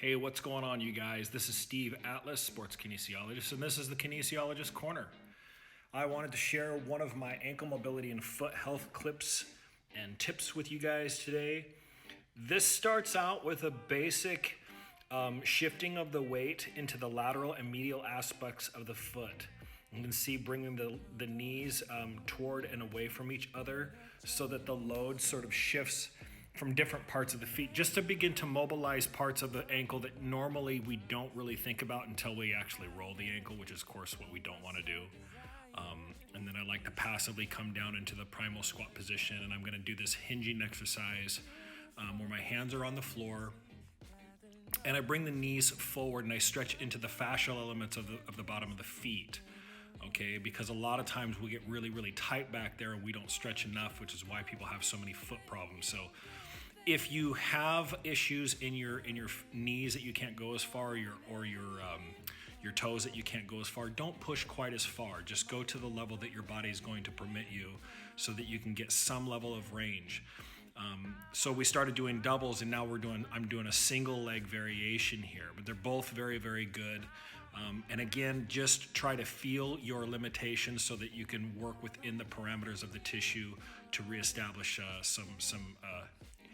Hey, what's going on, you guys? This is Steve Atlas, sports kinesiologist, and this is the Kinesiologist Corner. I wanted to share one of my ankle mobility and foot health clips and tips with you guys today. This starts out with a basic shifting of the weight into the lateral and medial aspects of the foot. You can see bringing the knees toward and away from each other so that the load sort of shifts from different parts of the feet, just to begin to mobilize parts of the ankle that normally we don't really think about until we actually roll the ankle, which is of course what we don't want to do. And then I like to passively come down into the primal squat position, and I'm going to do this hinging exercise where my hands are on the floor and I bring the knees forward and I stretch into the fascial elements of the bottom of the feet. Okay, because a lot of times we get really tight back there and we don't stretch enough, which is why people have so many foot problems. So if you have issues in your knees that you can't go as far, or your toes that you can't go as far, don't push quite as far. Just go to the level that your body is going to permit you, so that you can get some level of range. So we started doing doubles, and now I'm doing a single leg variation here, but they're both very good. And again, just try to feel your limitations so that you can work within the parameters of the tissue to reestablish some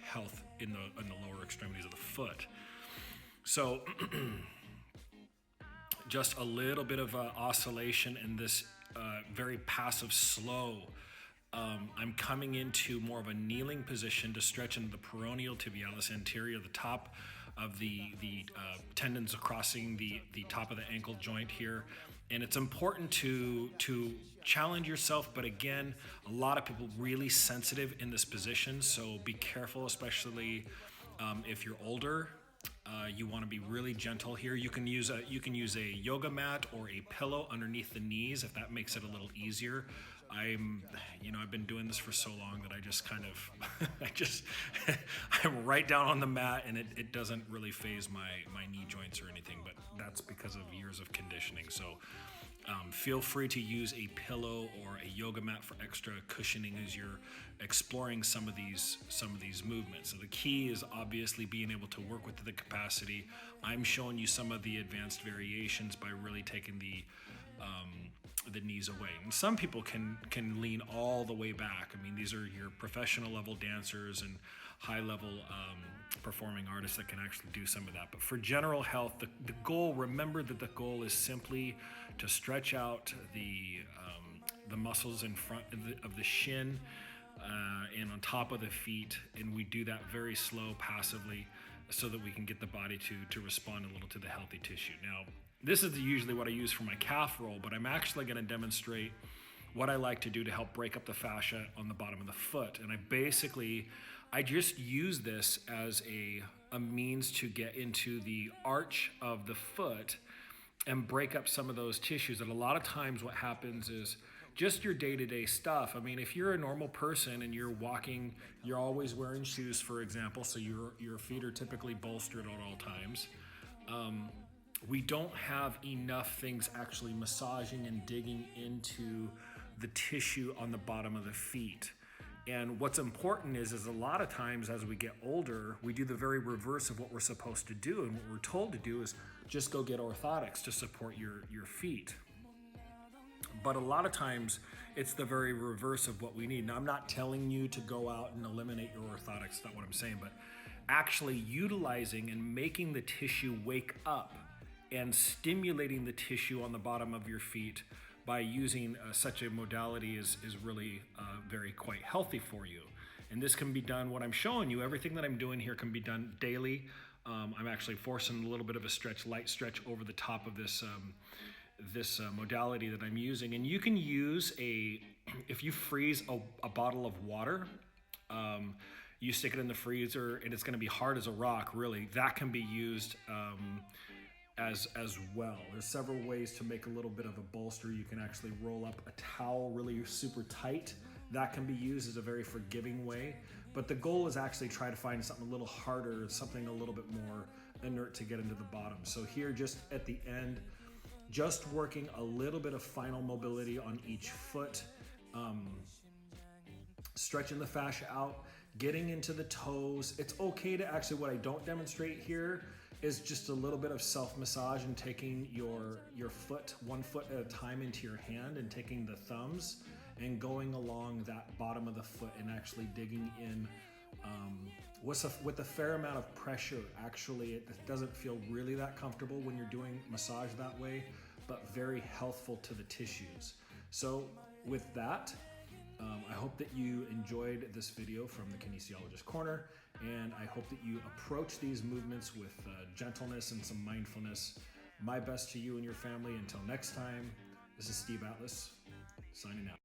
health in the lower extremities of the foot. So just a little bit of oscillation in this very passive slow. I'm coming into more of a kneeling position to stretch into the peroneal tibialis anterior, the top of the tendons crossing the top of the ankle joint here. And it's important to challenge yourself, but again, a lot of people really sensitive in this position, so be careful, especially if you're older. You want to be really gentle here. You can use a yoga mat or a pillow underneath the knees if that makes it a little easier. I've been doing this for so long that I just kind of, I'm right down on the mat, and it doesn't really phase my knee joints or anything, but that's because of years of conditioning. So feel free to use a pillow or a yoga mat for extra cushioning as you're exploring some of these movements. So the key is obviously being able to work with the capacity. I'm showing you some of the advanced variations by really taking the knees away. And some people can lean all the way back. I mean, these are your professional level dancers and high level performing artists that can actually do some of that. But for general health, the goal, remember that the goal is simply to stretch out the muscles in front of the shin and on top of the feet, and we do that very slow, passively, so that we can get the body to respond a little to the healthy tissue. Now, this is usually what I use for my calf roll, but I'm actually going to demonstrate what I like to do to help break up the fascia on the bottom of the foot. And I just use this as a means to get into the arch of the foot and break up some of those tissues. And a lot of times what happens is just your day-to-day stuff. I mean, if you're a normal person and you're walking, you're always wearing shoes, for example, so your feet are typically bolstered at all times. We don't have enough things actually massaging and digging into the tissue on the bottom of the feet. And what's important is a lot of times as we get older, we do the very reverse of what we're supposed to do. And what we're told to do is just go get orthotics to support your feet. But a lot of times it's the very reverse of what we need. Now, I'm not telling you to go out and eliminate your orthotics, that's not what I'm saying, but actually utilizing and making the tissue wake up and stimulating the tissue on the bottom of your feet by using such a modality is really very quite healthy for you. And this can be done, what I'm showing you, everything that I'm doing here can be done daily. I'm actually forcing a little bit of a light stretch over the top of this modality that I'm using. And you can use if you freeze a bottle of water, you stick it in the freezer and it's gonna be hard as a rock, really. That can be used as well. There's several ways to make a little bit of a bolster. You can actually roll up a towel really super tight. That can be used as a very forgiving way. But the goal is actually try to find something a little harder, something a little bit more inert to get into the bottom. So here, just at the end, just working a little bit of final mobility on each foot, stretching the fascia out, getting into the toes. It's okay to actually, what I don't demonstrate here is just a little bit of self-massage and taking your foot, 1 foot at a time, into your hand, and taking the thumbs and going along that bottom of the foot and actually digging in with a fair amount of pressure. Actually, it doesn't feel really that comfortable when you're doing massage that way, but very healthful to the tissues. So with that, I hope that you enjoyed this video from the Kinesiologist Corner, and I hope that you approach these movements with gentleness and some mindfulness. My best to you and your family. Until next time, this is Steve Atlas, signing out.